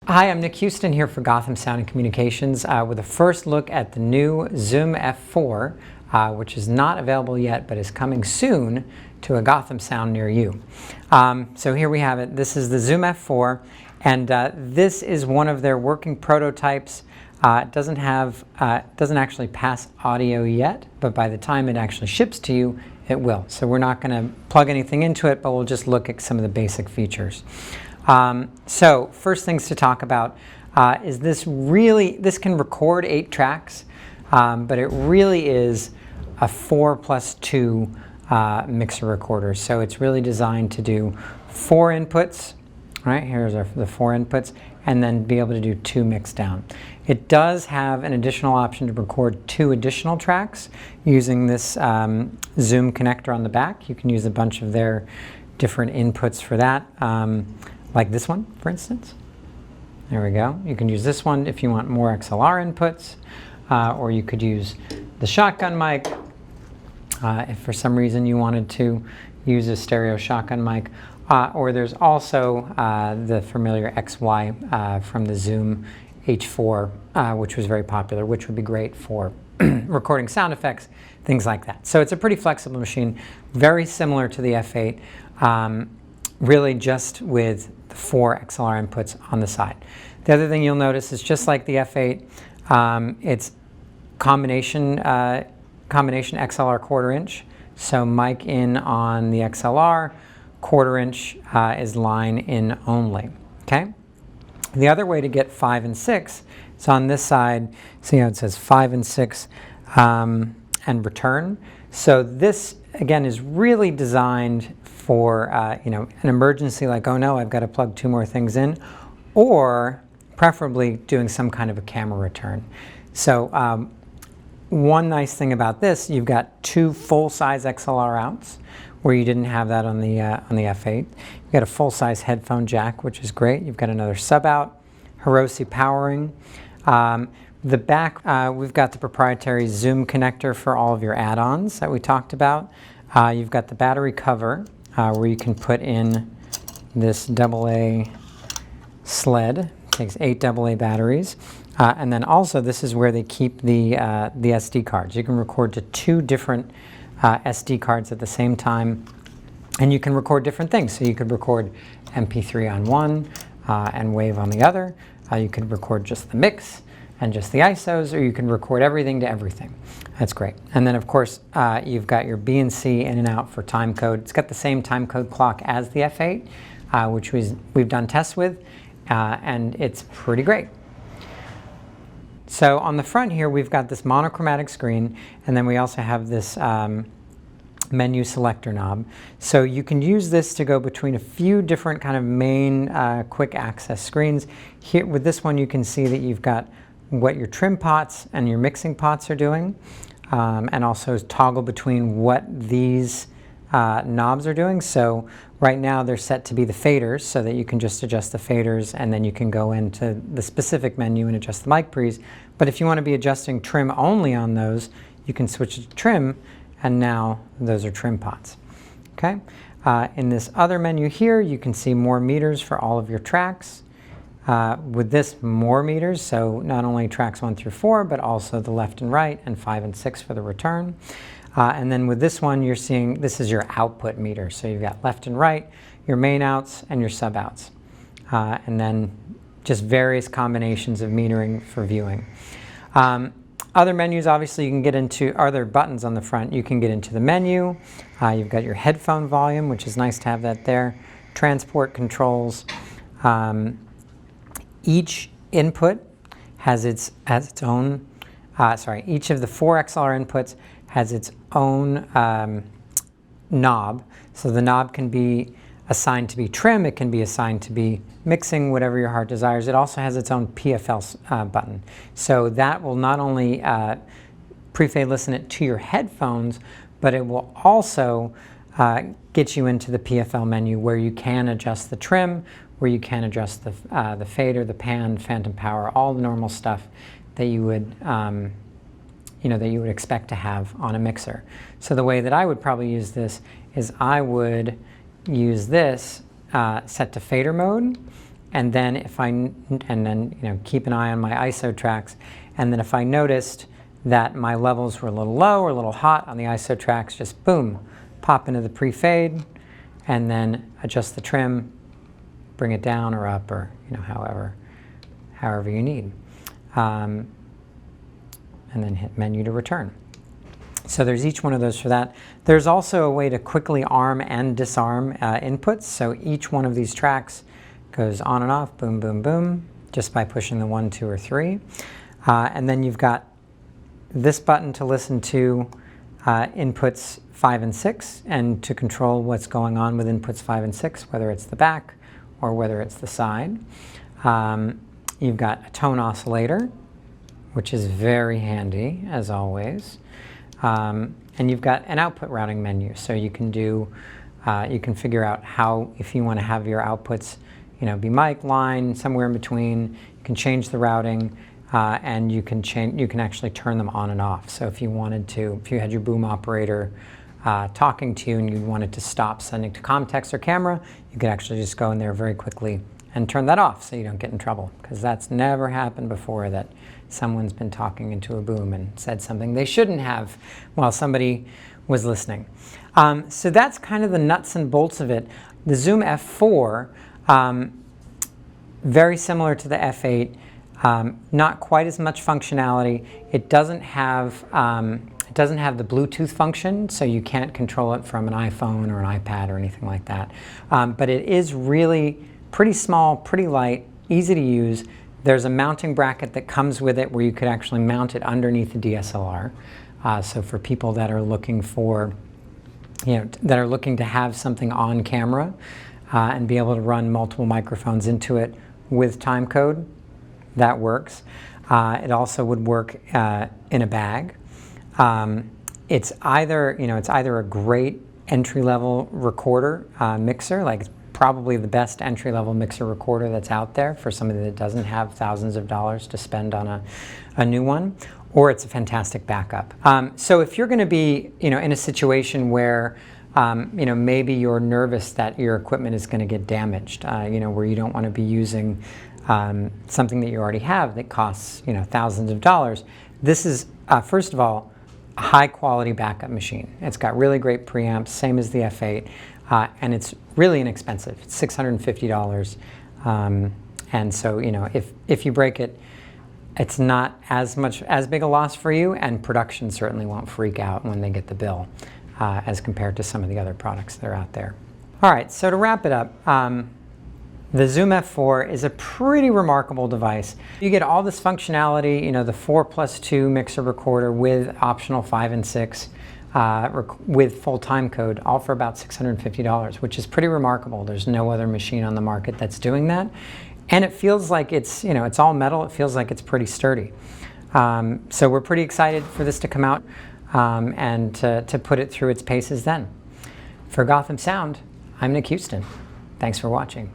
Hi, I'm Nick Huston here for Gotham Sound and Communications with a first look at the new Zoom F4, which is not available yet but is coming soon to a Gotham Sound near you. So here we have it. This is the Zoom F4, and this is one of their working prototypes. It doesn't actually pass audio yet, but by the time it actually ships to you, it will. So we're not going to plug anything into it, but we'll just look at some of the basic features. So first things to talk about is this can record 8 tracks, but it really is a 4+2 mixer recorder. So it's really designed to do 4 inputs, right? Here's the 4 inputs, and then be able to do 2 mix down. It does have an additional option to record 2 additional tracks using this Zoom connector on the back. You can use a bunch of their different inputs for that. Like this one, for instance. There we go. You can use this one if you want more XLR inputs, or you could use the shotgun mic if for some reason you wanted to use a stereo shotgun mic, or there's also the familiar XY from the Zoom H4, which was very popular, which would be great for recording sound effects, things like that. So it's a pretty flexible machine, very similar to the F8. Really just with the 4 XLR inputs on the side. The other thing you'll notice is just like the F8, it's combination XLR 1/4 inch. So mic in on the XLR, 1/4 inch is line in only. Okay. The other way to get 5 and 6 is on this side. See how it says 5 and 6 and return. So this again is really designed for an emergency, like, oh no, I've got to plug 2 more things in, or preferably doing some kind of a camera return. So one nice thing about this, you've got 2 full-size XLR outs, where you didn't have that on the F8. You've got a full-size headphone jack, which is great. You've got another sub out, Hiroshi powering. The back, we've got the proprietary Zoom connector for all of your add-ons that we talked about. You've got the battery cover, where you can put in this AA sled. It takes 8 AA batteries. And then also this is where they keep the SD cards. You can record to 2 different SD cards at the same time, and you can record different things. So you could record MP3 on one and WAV on the other. You could record just the mix and just the ISOs, or you can record everything to everything. That's great. And then of course you've got your B&C in and out for time code. It's got the same time code clock as the F8, which we've done tests with, and it's pretty great. So on the front here we've got this monochromatic screen, and then we also have this menu selector knob. So you can use this to go between a few different kind of main quick access screens. Here with this one you can see that you've got what your trim pots and your mixing pots are doing, and also toggle between what these knobs are doing. So right now they're set to be the faders, so that you can just adjust the faders, and then you can go into the specific menu and adjust the mic pre's. But if you want to be adjusting trim only on those, you can switch it to trim, and now those are trim pots. Okay. In this other menu here you can see more meters for all of your tracks. With this, more meters, so not only tracks 1 through 4, but also the left and right, and 5 and 6 for the return. And then with this one, you're seeing this is your output meter. So you've got left and right, your main outs, and your sub outs. And then just various combinations of metering for viewing. Other menus, obviously, you can get into other buttons on the front. You can get into the menu. You've got your headphone volume, which is nice to have that there. Transport controls. Each input has its own, each of the 4 XLR inputs has its own knob. So the knob can be assigned to be trim, it can be assigned to be mixing, whatever your heart desires. It also has its own PFL button. So that will not only pre-fade listen it to your headphones, but it will also get you into the PFL menu, where you can adjust the trim, where you can adjust the fader, the pan, phantom power, all the normal stuff that you would expect to have on a mixer. So the way that I would probably use this is I would use this set to fader mode, and then keep an eye on my ISO tracks. And then if I noticed that my levels were a little low or a little hot on the ISO tracks, just boom, pop into the pre-fade, and then adjust the trim, bring it down or up, or however you need. And then hit menu to return. So there's each one of those for that. There's also a way to quickly arm and disarm inputs. So each one of these tracks goes on and off, boom, boom, boom, just by pushing the 1, 2, or 3. And then you've got this button to listen to inputs 5 and 6, and to control what's going on with inputs 5 and 6, whether it's the back or whether it's the side. You've got a tone oscillator, which is very handy, as always. And you've got an output routing menu, so you can figure out how, if you want to have your outputs, be mic, line, somewhere in between. You can change the routing, and you can actually turn them on and off. So if you had your boom operator talking to you and you wanted to stop sending to comm, text, or camera, you could actually just go in there very quickly and turn that off so you don't get in trouble, because that's never happened before, that someone's been talking into a boom and said something they shouldn't have while somebody was listening. So that's kind of the nuts and bolts of it. The Zoom F4, very similar to the F8, not quite as much functionality. It doesn't have the Bluetooth function, so you can't control it from an iPhone or an iPad or anything like that. But it is really pretty small, pretty light, easy to use. There's a mounting bracket that comes with it where you could actually mount it underneath the DSLR. So for people that are looking to have something on camera and be able to run multiple microphones into it with timecode, that works. It also would work in a bag. It's either a great entry-level recorder mixer, like it's probably the best entry-level mixer recorder that's out there for somebody that doesn't have thousands of dollars to spend on a new one, or it's a fantastic backup. So if you're going to be in a situation where maybe you're nervous that your equipment is going to get damaged, where you don't want to be using something that you already have that costs thousands of dollars, this is first of all a high-quality backup machine. It's got really great preamps, same as the F8. And it's really inexpensive. It's $650, and so if you break it, it's not as big a loss for you, and production certainly won't freak out when they get the bill, as compared to some of the other products that are out there. All right, so to wrap it up, the Zoom F4 is a pretty remarkable device. You get all this functionality, the 4+2 mixer recorder with optional 5 and 6. With full time code, all for about $650, which is pretty remarkable. There's no other machine on the market that's doing that, and it feels like it's all metal. It feels like it's pretty sturdy. So we're pretty excited for this to come out and to put it through its paces then. For Gotham Sound, I'm Nick Huston. Thanks for watching.